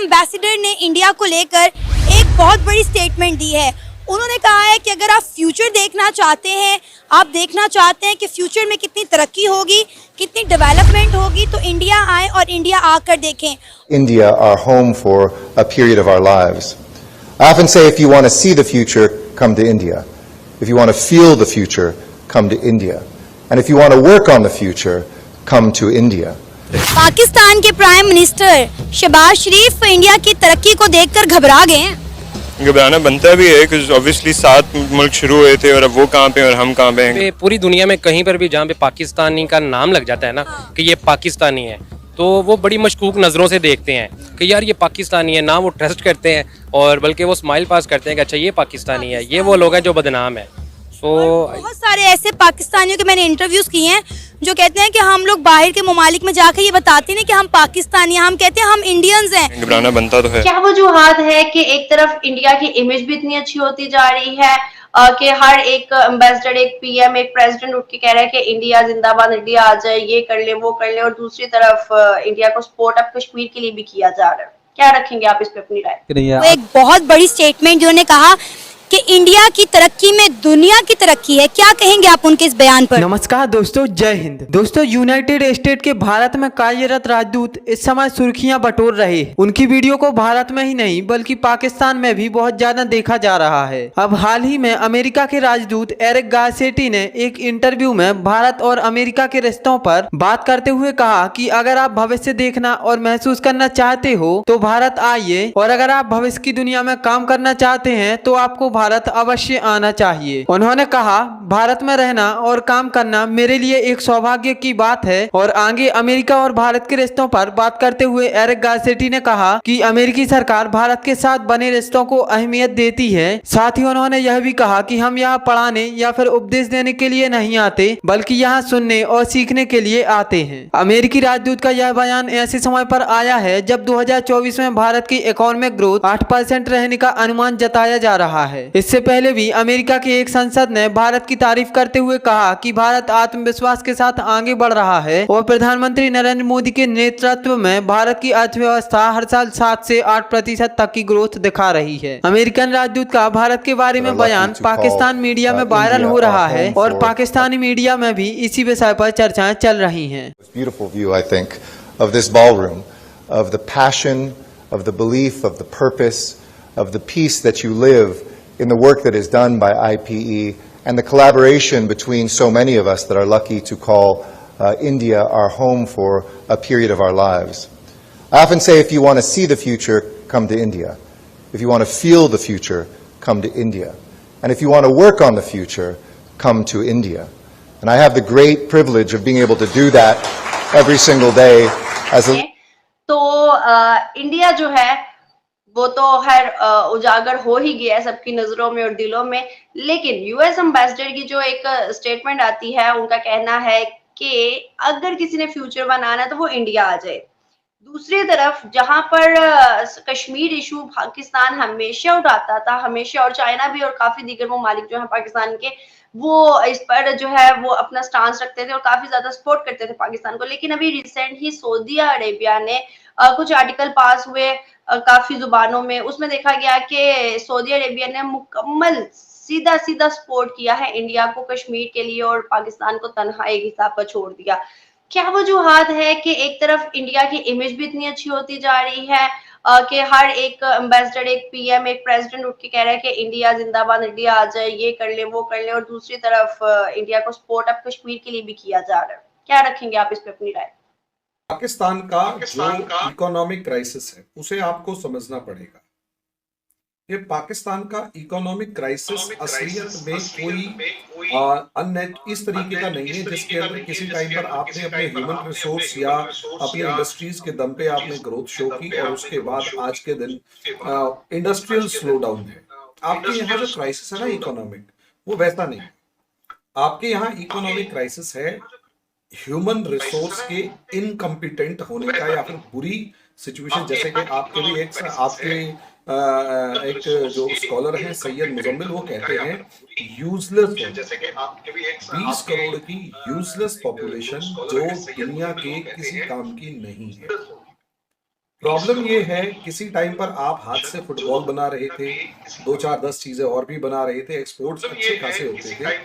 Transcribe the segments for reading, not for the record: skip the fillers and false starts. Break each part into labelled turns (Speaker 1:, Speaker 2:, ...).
Speaker 1: Ambassador ने India को लेकर एक बहुत बड़ी स्टेटमेंट दी है। उन्होंने कहा है कि अगर आप फ्यूचर देखना चाहते हैं, आप देखना चाहते हैं कि फ्यूचर में कितनी तरक्की होगी, कितनी डेवलपमेंट होगी, तो इंडिया आए और इंडिया आकर देखें।
Speaker 2: India, our home for a period of our lives. I often say if you want to see the future, come to India. If you want to feel the future, come to India. And if you want to work on the future, come to India.
Speaker 1: Pakistan के prime minister Shahbaz शरीफ India की तरक्की को देखकर घबरा गए हैं।
Speaker 3: घबराना बनता भी है क्योंकि ऑब्वियसली 7 मुल्क शुरू हुए थे और अब वो कहाँ पे और हम कहाँ पे हैं।
Speaker 4: पूरी दुनिया में कहीं पर भी जहाँ पे पाकिस्तानी का नाम लग जाता है ना कि ये पाकिस्तानी है, तो वो बड़ी मशकूक नज़रों से देखते हैं कि यार ये पाकिस्तानी है ना, वो ट्रस्ट करते हैं और बल्कि वो स्माइल पास करते हैं कि अच्छा ये पाकिस्तानी है, ये वो लोग हैं जो बदनाम है।
Speaker 1: बहुत सारे ऐसे पाकिस्तानियों के मैंने इंटरव्यूज किए हैं जो कहते हैं कि हम लोग बाहर के ममालिक में जाकर ये बताते नहीं कि हम पाकिस्तानी हैं, हम कहते हैं हम इंडियंस हैं।
Speaker 3: घबराना बनता तो है।
Speaker 5: क्या वजूहात है कि एक तरफ इंडिया की इमेज भी इतनी अच्छी होती जा रही है कि हर एक एम्बेसडर, एक पीएम, एक प्रेसिडेंट उठ के कह रहा है कि इंडिया जिंदाबाद, इंडिया आ जाए, ये कर ले वो कर ले, और दूसरी तरफ इंडिया को सपोर्ट अब कश्मीर के लिए भी किया जा रहा है। क्या रखेंगे आप इस पे अपनी राय?
Speaker 1: वो एक बहुत बड़ी स्टेटमेंट जिन्होंने कहा कि इंडिया की तरक्की में दुनिया की तरक्की है। क्या कहेंगे आप उनके इस बयान पर?
Speaker 6: नमस्कार दोस्तों, जय हिंद। दोस्तों, यूनाइटेड स्टेट के भारत में कार्यरत राजदूत इस समय सुर्खियां बटोर रहे हैं। उनकी वीडियो को भारत में ही नहीं बल्कि पाकिस्तान में भी बहुत ज्यादा देखा जा रहा है। अब हाल ही में अमेरिका के राजदूत एरिक गारसेटी ने एक इंटरव्यू में भारत और अमेरिका के रिश्तों पर बात करते हुए कहा कि अगर आप भविष्य देखना और महसूस करना चाहते हो तो भारत आइए, और अगर आप भविष्य की दुनिया में काम करना चाहते हैं तो आपको भारत अवश्य आना चाहिए। उन्होंने कहा, भारत में रहना और काम करना मेरे लिए एक सौभाग्य की बात है। और आगे अमेरिका और भारत के रिश्तों पर बात करते हुए एरिक गारसेटी ने कहा कि अमेरिकी सरकार भारत के साथ बने रिश्तों को अहमियत देती है। साथ ही उन्होंने यह भी कहा कि हम यहाँ पढ़ाने या फिर उपदेश देने के लिए नहीं आते बल्कि यहाँ सुनने और सीखने के लिए आते हैं। अमेरिकी राजदूत का यह बयान ऐसे समय पर आया है जब 2024 में भारत की इकोनॉमिक ग्रोथ 8% रहने का अनुमान जताया जा रहा है। इससे पहले भी अमेरिका के एक सांसद ने भारत की तारीफ करते हुए कहा कि भारत आत्मविश्वास के साथ आगे बढ़ रहा है और प्रधानमंत्री नरेंद्र मोदी के नेतृत्व में भारत की अर्थव्यवस्था हर साल 7 से 8% तक की ग्रोथ दिखा रही है। अमेरिकन राजदूत का भारत के बारे में बयान पाकिस्तान मीडिया में वायरल हो रहा है और पाकिस्तानी मीडिया में भी इसी विषय पर चर्चाएं चल रही हैं।
Speaker 2: Beautiful view, I think, of this ballroom, of the passion, of the belief, of the purpose, of the peace that you live in the work that is done by IPE and the collaboration between so many of us that are lucky to call India our home for a period of our lives. I often say if you want to see the future, come to India. If you want to feel the future, come to India. And if you want to work on the future, come to India. And I have the great privilege of being able to do that every single day as a...
Speaker 5: तो India जो है वो तो खैर उजागर हो ही गया है सबकी नजरों में और दिलों में, लेकिन यूएस एम्बेसडर की जो एक स्टेटमेंट आती है, उनका कहना है कि अगर किसी ने फ्यूचर बनाना है तो वो इंडिया आ जाए। दूसरी तरफ जहां पर कश्मीर इशू पाकिस्तान हमेशा उठाता था, हमेशा, और चाइना भी और काफी दीगर ममालिक जो है पाकिस्तान के, वो इस पर जो है वो अपना स्टांस रखते थे और काफी ज्यादा सपोर्ट करते थे पाकिस्तान को। लेकिन अभी रिसेंट ही सऊदी अरेबिया ने कुछ आर्टिकल पास हुए काफी जुबानों में, उसमें देखा गया कि सऊदी अरेबिया ने मुकम्मल सीधा सीधा सपोर्ट किया है इंडिया को कश्मीर के लिए और पाकिस्तान को तन्हा एक हिसाब पर छोड़ दिया। क्या वजूहात है कि एक तरफ इंडिया की इमेज भी इतनी अच्छी होती जा रही है कि हर एक एम्बेसडर, एक पीएम, एक प्रेसिडेंट उठ के कह रहा है कि इंडिया जिंदाबाद, इंडिया आ जाए, ये कर ले वो कर ले, और दूसरी तरफ इंडिया को सपोर्ट अब कश्मीर के लिए भी किया जा रहा है। क्या रखेंगे आप इस पे अपनी राय?
Speaker 7: पाकिस्तान का जो इकोनॉमिक क्राइसिस है उसे आपको समझना पड़ेगा। ये पाकिस्तान का इकोनॉमिक क्राइसिस असलियत में कोई इस तरीके का नहीं है जिसके अंदर किसी टाइम पर आपने अपने ह्यूमन रिसोर्स या अपनी इंडस्ट्रीज के दम पे आपने ग्रोथ शो की और उसके बाद आज के दिन इंडस्ट्रियल स्लो डाउन है। आपके यहाँ जो क्राइसिस है ना इकोनॉमिक, वो वैसा नहीं। आपके यहाँ इकोनॉमिक क्राइसिस है ह्यूमन रिसोर्स के इनकम्पिटेंट होने का या फिर बुरी सिचुएशन, जैसे कि आपके भी एक जो स्कॉलर हैं सैयद मुजम्मिल, वो कहते हैं यूजलेस, जैसे कि आपके भी 20 करोड़ की यूजलेस पॉपुलेशन जो दुनिया के किसी काम की नहीं है। प्रॉब्लम ये है, किसी टाइम पर आप हाथ से फुटबॉल बना रहे थे, 2-4-10 चीजें और भी बना रहे थे, एक्सपोर्ट्स अच्छे खासे होते थे,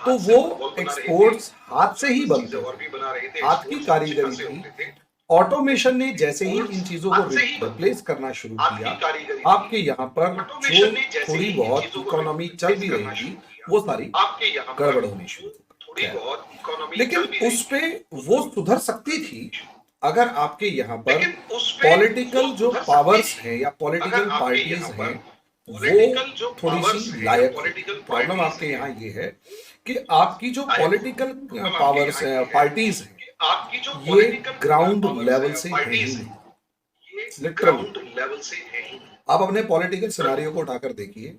Speaker 7: तो वो एक्सपोर्ट्स हाथ से ही बनते थे, हाथ की कारीगरी थी। ऑटोमेशन ने जैसे ही इन चीजों को रिप्लेस करना शुरू किया, आपके यहाँ पर जो थोड़ी बहुत इकोनॉमी चल भी रही थी, वो सारी गड़बड़ होनी शुरू हो गई। लेकिन उस पे वो सुधर सकती थी अगर आपके यहाँ पर पॉलिटिकल जो पावर्स हैं या पॉलिटिकल पार्टीज हैं वो थोड़ी सी लायक हो। प्रॉब्लम आपके यहाँ ये है कि आपकी जो पॉलिटिकल पावर्स पार्टीज हैं ये ग्राउंड लेवल से है ही नहीं, लिटरली। आप अपने पॉलिटिकल सिनेरियो को उठाकर देखिए,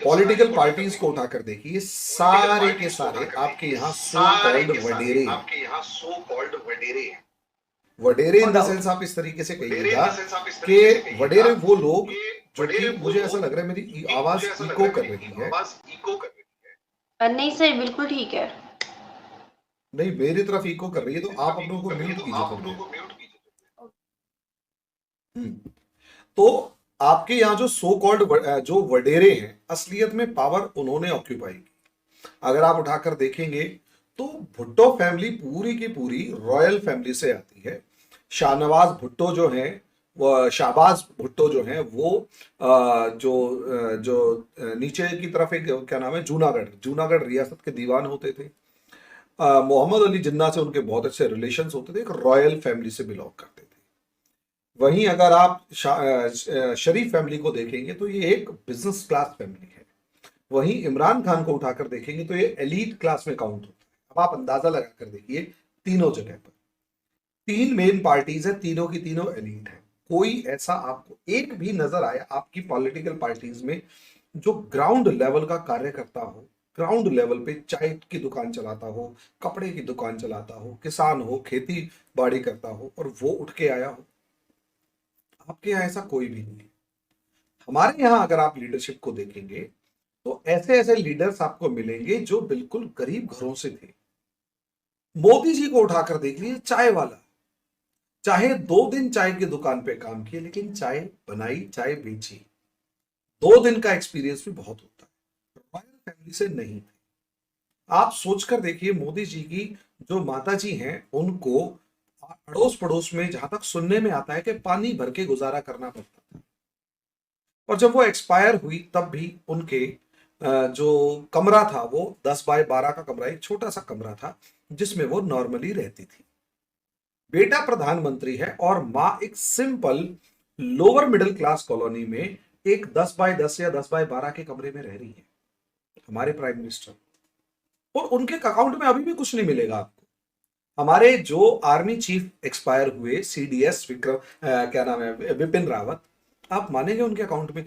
Speaker 7: पॉलिटिकल पार्टीज को उठाकर देखिए, सारे के सारे आपके यहाँ सो कॉल्ड वडेरे हैं। वडेरे इन द सेंस आप इस तरीके से कहिएगा कि वडेरे वो लोग जो कि मुझे ऐसा लग रहा है मेरी आवाज इको कर रही है।
Speaker 5: नहीं सर, बिल्कुल ठीक है।
Speaker 7: नहीं, मेरी तरफ इको कर रही है, तो आप अपनों को म्यूट कीजिए। तो आपके यहाँ जो सो कॉल्ड जो वडेरे हैं, असलियत में पावर उन्होंने ऑक्यूपाई की। अगर आप उठाकर देखेंगे तो भुट्टो फैमिली पूरी की पूरी रॉयल फैमिली से आती है। शाहनवाज भुट्टो जो हैं, वो शहबाज भुट्टो जो हैं, वो जो नीचे की तरफ एक क्या नाम है, जूनागढ़ रियासत के दीवान होते थे। मोहम्मद अली जिन्ना से उनके बहुत अच्छे रिलेशंस होते थे, एक रॉयल फैमिली से बिलोंग करते थे। वहीं अगर आप शरीफ फैमिली को देखेंगे तो ये एक बिजनेस क्लास फैमिली है। वहीं इमरान खान को उठाकर देखेंगे तो ये एलीट क्लास में काउंट होता है। अब आप अंदाजा लगाकर देखिए, तीनों जगह पर 3 मेन पार्टीज है, तीनों की तीनों एलीट है। कोई ऐसा आपको एक भी नजर आया आपकी पॉलिटिकल पार्टीज में जो ग्राउंड लेवल का कार्य करता हो, ग्राउंड लेवल पे चाय की दुकान चलाता हो, कपड़े की दुकान चलाता हो, किसान हो, खेती बाड़ी करता हो और वो उठ के आया हो? आपके यहाँ ऐसा कोई भी नहीं है। हमारे यहाँ अगर आप लीडरशिप को देखेंगे तो ऐसे ऐसे लीडर्स आपको मिलेंगे जो बिल्कुल गरीब घरों से थे। मोदी जी को उठाकर देख लीजिए, चाय वाला, चाहे 2 दिन चाय की दुकान पे काम किए, लेकिन चाय बनाई, चाय बेची, 2 दिन का एक्सपीरियंस भी बहुत होता है। रॉयल फैमिली से नहीं थे। आप सोचकर देखिए, मोदी जी की जो माता जी हैं उनको अड़ोस पड़ोस में जहां तक सुनने में आता है कि पानी भर के गुजारा करना पड़ता था, और जब वो एक्सपायर हुई तब भी उनके जो कमरा था वो 10 बाय 12 का कमरा, एक छोटा सा कमरा था जिसमें वो नॉर्मली रहती थी। बेटा प्रधानमंत्री है और माँ एक simple lower middle class colony में एक 10 बाय 10 या 10 बाय 12 के कमरे में रह रही है हमारे प्राइम मिनिस्टर, और उनके अकाउंट में अभी भी कुछ नहीं मिलेगा आपको। हमारे जो आर्मी चीफ एक्सपायर हुए, CDS विक्रम क्या नाम है, विपिन रावत, आप मानेंगे उनके अकाउंट में